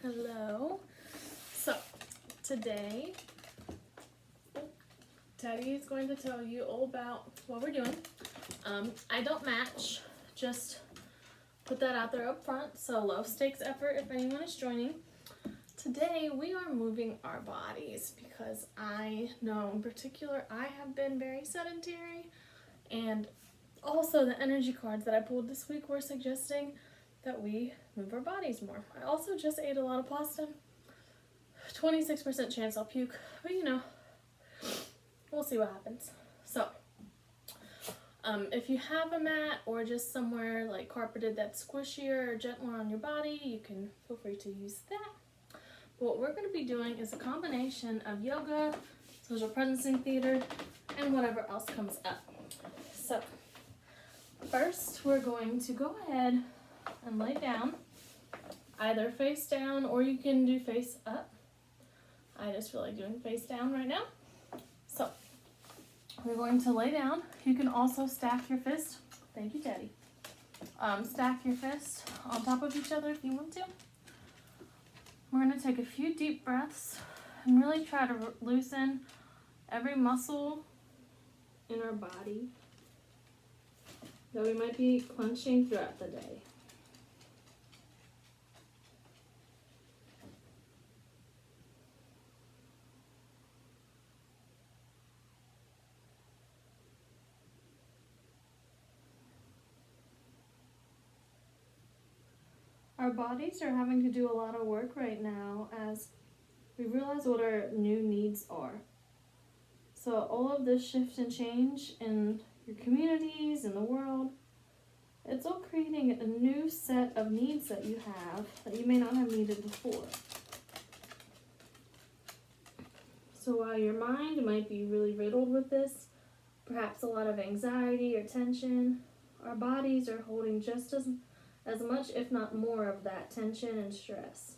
Hello. So today Teddy is going to tell you all about what we're doing. I don't match, just put that out there up front, so low stakes effort if anyone is joining. Today we are moving our bodies because I know in particular I have been very sedentary, and also the energy cards that I pulled this week were suggesting that we move our bodies more. I also just ate a lot of pasta. 26% chance I'll puke, but you know, we'll see what happens. So, if you have a mat or just somewhere like carpeted that's squishier or gentler on your body, you can feel free to use that. But what we're going to be doing is a combination of yoga, social presencing theater, and whatever else comes up. So, first we're going to go ahead and lay down, either face down or you can do face up. I just feel like doing face down right now. So we're going to lay down. You can also stack your fist. Thank you, Teddy. Stack your fist on top of each other if you want to. We're going to take a few deep breaths and really try to loosen every muscle in our body that we might be clenching throughout the day. Our bodies are having to do a lot of work right now as we realize what our new needs are. So all of this shift and change in your communities, in the world, it's all creating a new set of needs that you have that you may not have needed before. So while your mind might be really riddled with this, perhaps a lot of anxiety or tension, our bodies are holding just as much, if not more, of that tension and stress.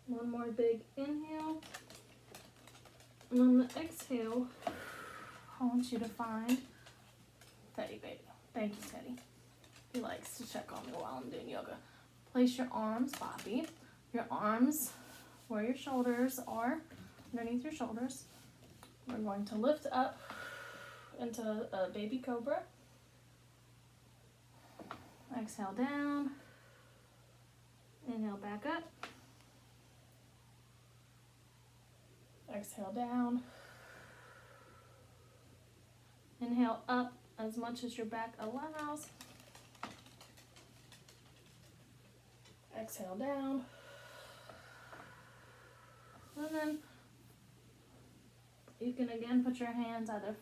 One more big inhale. And on the exhale, I want you to find Teddy, baby. Thank you, Teddy. He likes to check on me while I'm doing yoga. Place your arms, Bobby, your arms where your shoulders are, underneath your shoulders. We're going to lift up into a baby cobra. Exhale down. Inhale back up. Exhale down. Inhale up as much as your back allows. Exhale down. And then you can again put your hands either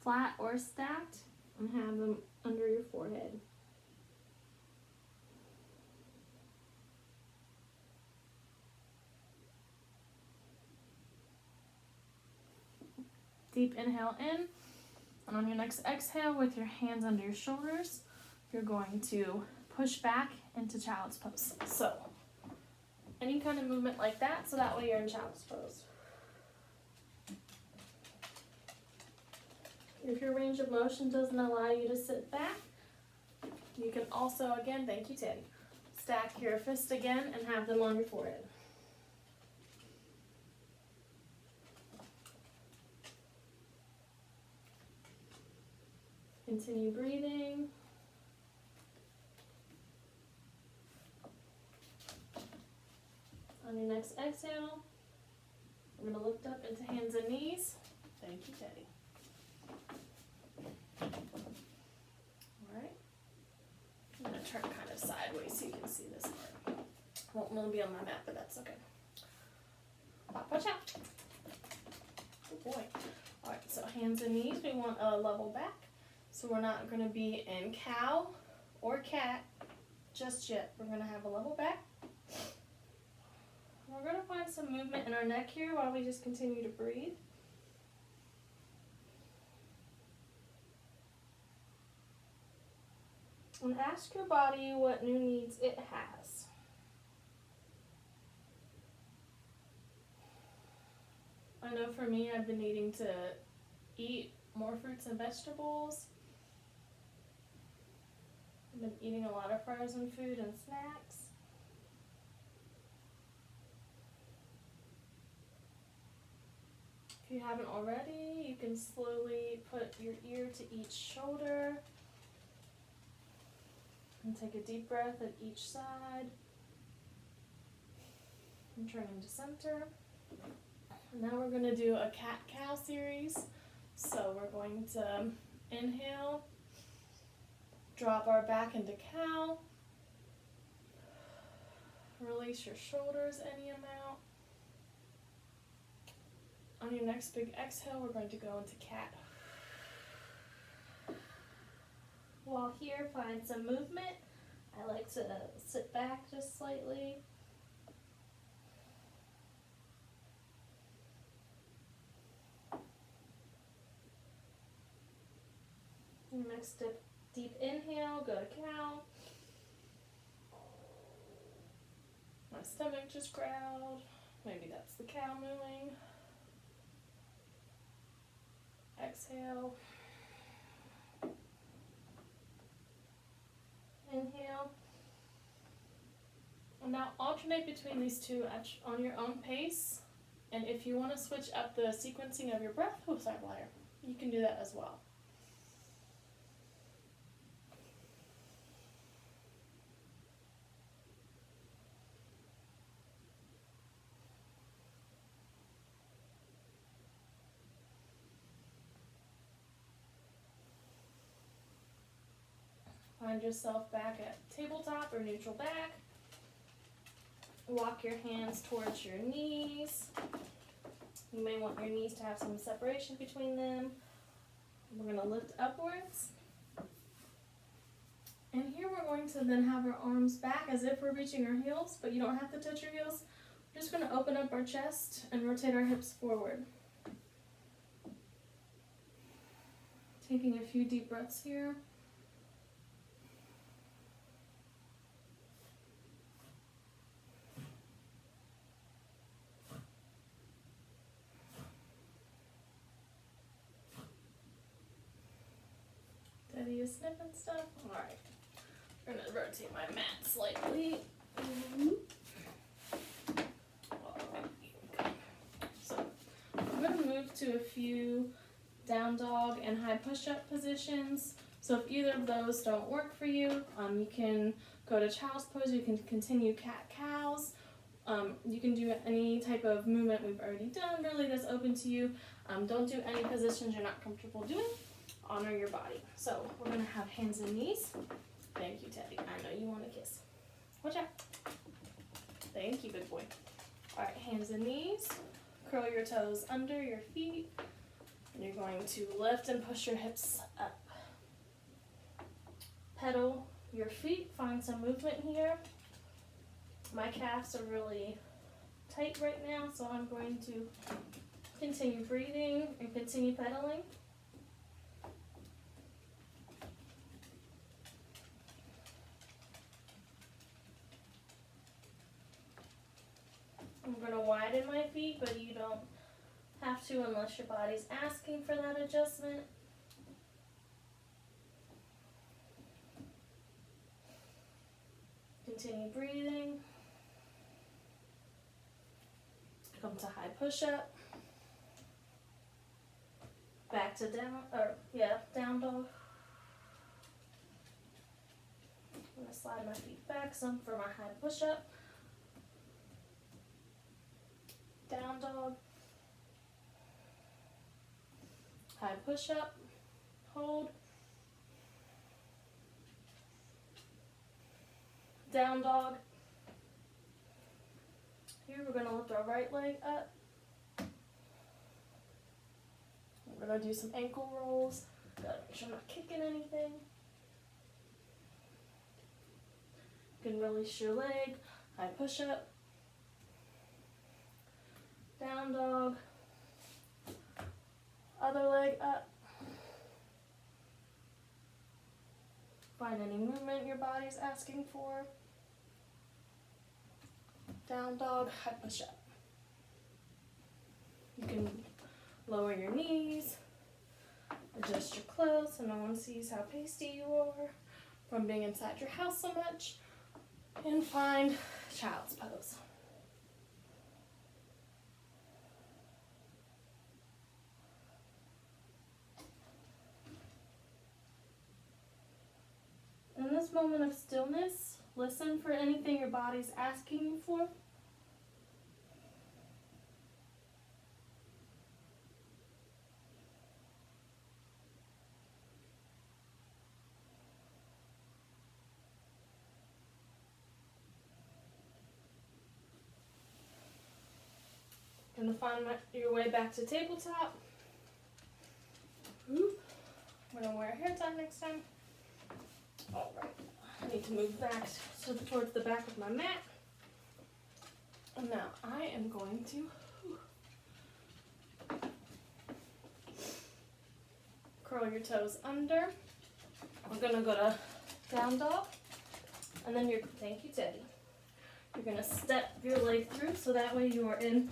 flat or stacked and have them under your forehead. Deep inhale in, and on your next exhale with your hands under your shoulders, you're going to push back into child's pose. So any kind of movement like that, so that way you're in child's pose. If your range of motion doesn't allow you to sit back, you can also, again, thank you, Teddy, stack your fist again and have them on your forehead. Continue breathing. On your next exhale, we're going to lift up into hands and knees. Thank you, Teddy. Alright. I'm going to turn kind of sideways so you can see this part. Won't really be on my mat, but that's okay. Watch out. Good boy. Alright, so hands and knees, we want a level back. So we're not going to be in cow or cat just yet. We're going to have a level back. We're going to find some movement in our neck here while we just continue to breathe. And ask your body what new needs it has. I know for me, I've been needing to eat more fruits and vegetables. I've been eating a lot of frozen food and snacks. If you haven't already, you can slowly put your ear to each shoulder and take a deep breath at each side. And turning to center. And now we're going to do a cat-cow series. So we're going to inhale, drop our back into cow, release your shoulders any amount. On your next big exhale, we're going to go into cat. While here, find some movement. I like to sit back just slightly. Next deep inhale, go to cow. My stomach just growled. Maybe that's the cow mooing. Exhale. Inhale. And now alternate between these two on your own pace. And if you want to switch up the sequencing of your breath, you can do that as well. Find yourself back at tabletop or neutral back. Walk your hands towards your knees. You may want your knees to have some separation between them. We're going to lift upwards. And here we're going to then have our arms back as if we're reaching our heels, but you don't have to touch your heels. We're just going to open up our chest and rotate our hips forward. Taking a few deep breaths here. Daddy is sniffing stuff. Alright. I'm going to rotate my mat slightly. So I'm going to move to a few down dog and high push-up positions. So if either of those don't work for you, you can go to child's pose. You can continue cat-cows. You can do any type of movement we've already done, really, that's open to you. Don't do any positions you're not comfortable doing. Honor your body. So we're going to have hands and knees. Thank you, Teddy. I know you want a kiss. Watch out. Thank you, good boy. All right, hands and knees. Curl your toes under your feet. And you're going to lift and push your hips up. Pedal your feet. Find some movement here. My calves are really tight right now, so I'm going to continue breathing and continue pedaling. I'm going to widen my feet, but you don't have to unless your body's asking for that adjustment. Continue breathing. Come to high push-up. Back to down dog. I'm going to slide my feet back some for my high push-up. Down dog. High push-up. Hold. Down dog. Here we're going to lift our right leg up. We're going to do some ankle rolls. Gotta make sure I'm not kicking anything. You can release your leg. High push-up. Down dog. Other leg up. Find any movement your body's asking for. Down dog, high push up. You can Lower your knees. Adjust your clothes so no one sees how pasty you are from being inside your house so much. And find child's pose. In this moment of stillness, listen for anything your body's asking you for. Gonna find your way back to tabletop. Oop. I'm gonna wear a hair tie next time. All right. I need to move back towards the back of my mat. And now I am going to curl your toes under. We're gonna go to down dog, and then thank you, Teddy. You're gonna step your leg through so that way you are in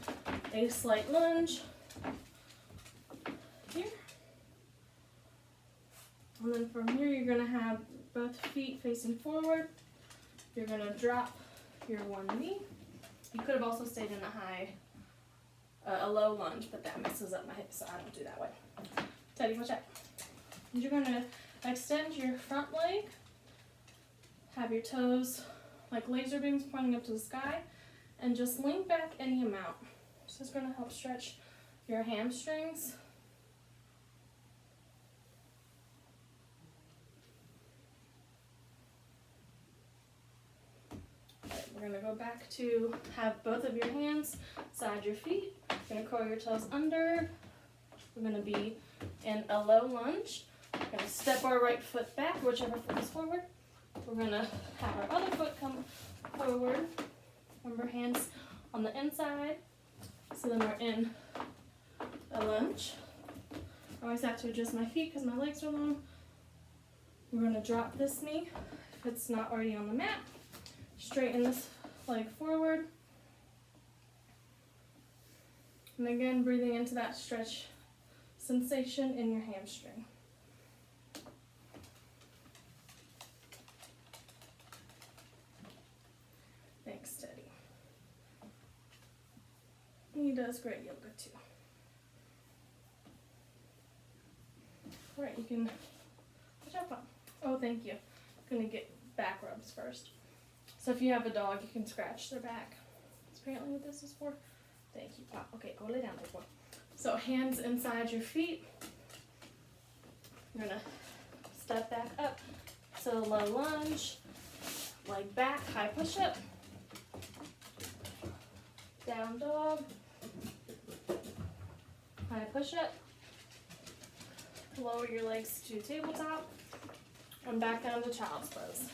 a slight lunge here. And then from here you're gonna have both feet facing forward. You're gonna drop your one knee. You could have also stayed in a low lunge, but that messes up my hips, so I don't do that way. Teddy, watch out. You're gonna extend your front leg, have your toes like laser beams pointing up to the sky, and just lean back any amount. This is going to help stretch your hamstrings. Alright, we're going to go back to have both of your hands side your feet. You're going to curl your toes under. We're going to be in a low lunge. We're going to step our right foot back, whichever foot is forward. We're going to have our other foot come forward. Remember, hands on the inside. So then we're in a lunge. I always have to adjust my feet because my legs are long. We're going to drop this knee if it's not already on the mat. Straighten this leg forward. And again, breathing into that stretch sensation in your hamstring. Thanks, Teddy. He does great yoga too. All right, you can watch out. Oh, thank you. I'm gonna get back rubs first. So if you have a dog, you can scratch their back. That's apparently what this is for. Thank you, Pop. Okay, go lay down, big boy. So hands inside your feet. You're gonna step back up to the low lunge, leg back, high push-up, down dog, high push-up, lower your legs to tabletop, and back down to child's pose.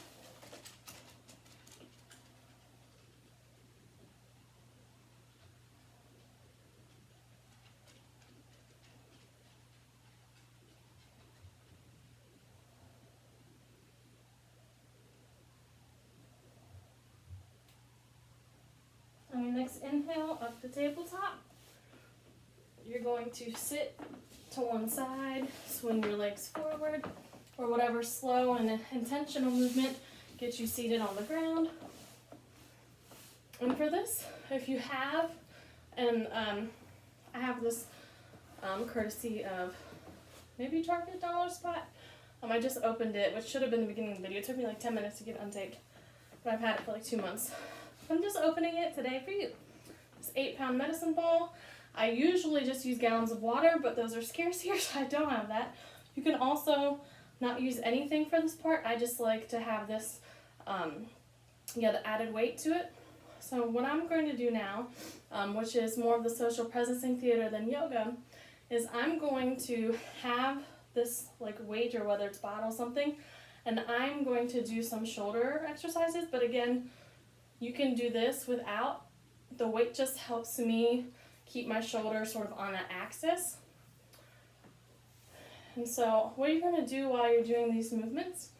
On your next inhale up to tabletop, you're going to sit to one side, swing your legs forward, or whatever slow and intentional movement gets you seated on the ground. And for this, if you have, and I have this courtesy of maybe Target Dollar Spot. I just opened it, which should have been the beginning of the video. It took me like 10 minutes to get it untaped, but I've had it for like 2 months. I'm just opening it today for you. This 8-pound medicine ball. I usually just use gallons of water, but those are scarce here, so I don't have that. You can also not use anything for this part. I just like to have this, the added weight to it. So what I'm going to do now, which is more of the social presencing theater than yoga, is I'm going to have this like weight, or whether it's bottle something, and I'm going to do some shoulder exercises. But again, you can do this without. The weight just helps me keep my shoulder sort of on an axis. And so what you're going to do while you're doing these movements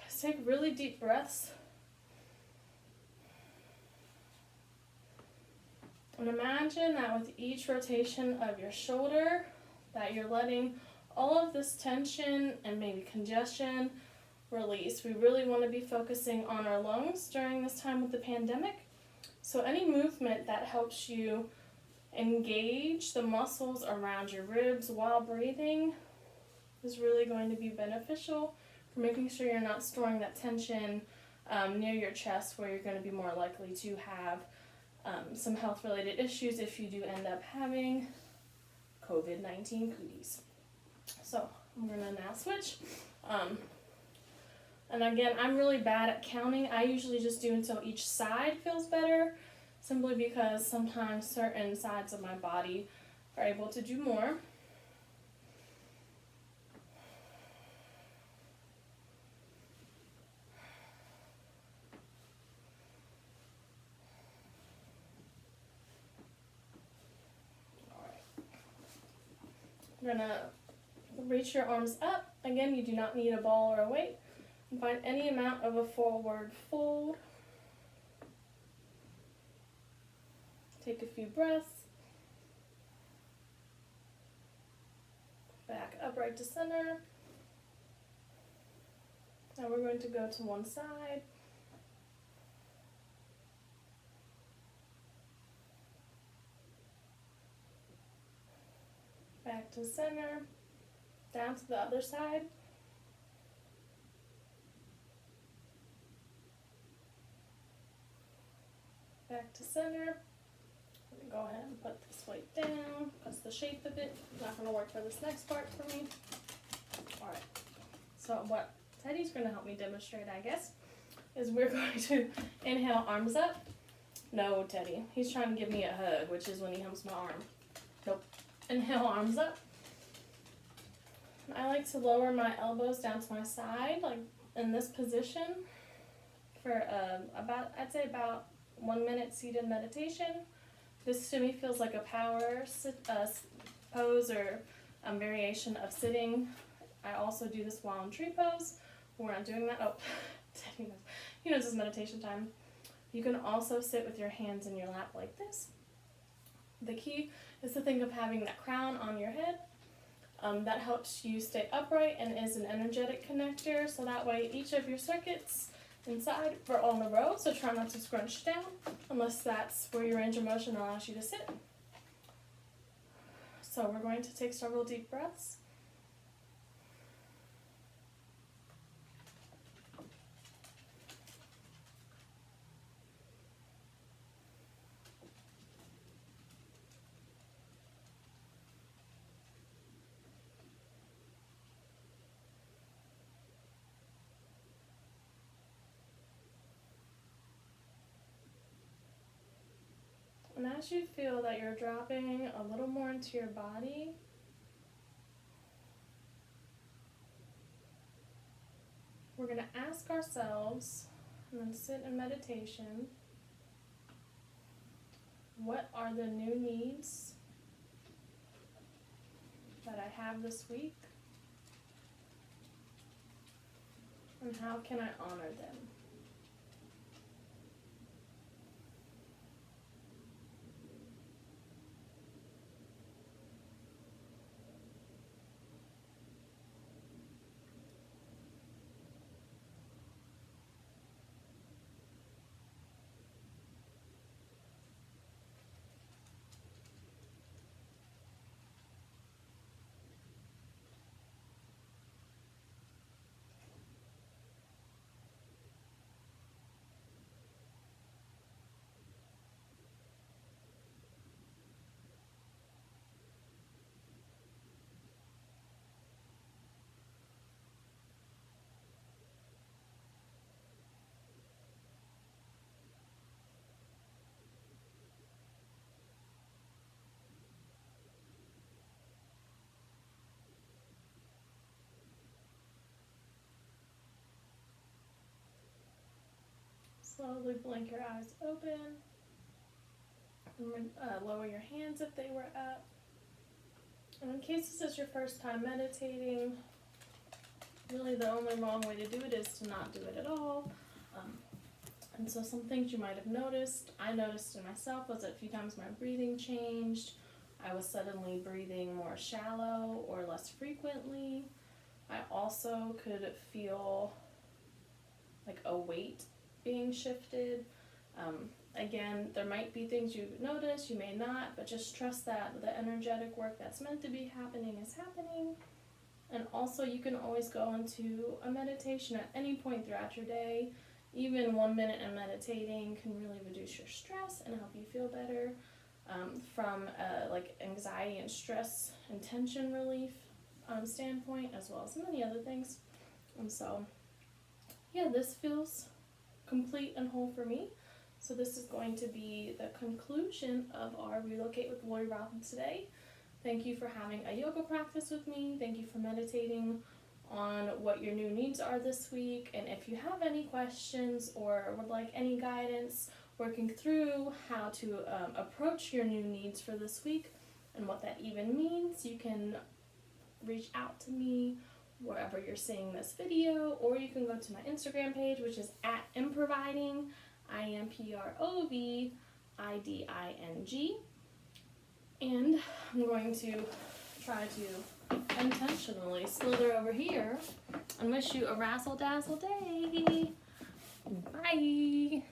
is take really deep breaths. And imagine that with each rotation of your shoulder, that you're letting all of this tension and maybe congestion release. We really want to be focusing on our lungs during this time with the pandemic. So any movement that helps you engage the muscles around your ribs while breathing is really going to be beneficial for making sure you're not storing that tension near your chest, where you're going to be more likely to have some health-related issues if you do end up having COVID-19 cooties. So I'm going to now switch. And again, I'm really bad at counting. I usually just do until each side feels better, simply because sometimes certain sides of my body are able to do more. You're going to reach your arms up. Again, you do not need a ball or a weight. And find any amount of a forward fold. Take a few breaths. Back upright to center. Now we're going to go to one side. Back to center. Down to the other side. Back to center. Go ahead and put this weight down, because the shape of it is not going to work for this next part for me. Alright, so what Teddy's going to help me demonstrate, I guess, is we're going to inhale, arms up. No, Teddy, he's trying to give me a hug, which is when he humps my arm. Nope. Inhale, arms up. I like to lower my elbows down to my side, like in this position, for I'd say about 1 minute seated meditation. This to me feels like a power pose or variation of sitting. I also do this while in tree pose. We're not doing that. Oh, Teddy knows. He knows it's meditation time. You can also sit with your hands in your lap like this. The key is to think of having that crown on your head. That helps you stay upright and is an energetic connector, so that way each of your circuits inside are all in a row, so try not to scrunch down unless that's where your range of motion allows you to sit. So we're going to take several deep breaths. And as you feel that you're dropping a little more into your body, we're going to ask ourselves, and then sit in meditation, what are the new needs that I have this week? And how can I honor them? Slowly blink your eyes open. And lower your hands if they were up. And in case this is your first time meditating, really the only wrong way to do it is to not do it at all. And so some things you might have noticed, I noticed in myself, was that a few times my breathing changed. I was suddenly breathing more shallow or less frequently. I also could feel like a weight being shifted. Again, there might be things you notice, you may not, but just trust that the energetic work that's meant to be happening is happening. And also, you can always go into a meditation at any point throughout your day. Even 1 minute in meditating can really reduce your stress and help you feel better, from like anxiety and stress and tension relief standpoint, as well as many other things. And so, yeah, this feels complete and whole for me. So this is going to be the conclusion of our Relocate with Lori Robbins today. Thank you for having a yoga practice with me. Thank you for meditating on what your new needs are this week. And if you have any questions or would like any guidance working through how to approach your new needs for this week and what that even means, you can reach out to me wherever you're seeing this video, or you can go to my Instagram page, which is at improviding, IMPROVIDING. And I'm going to try to intentionally slither over here and wish you a razzle dazzle day. Bye.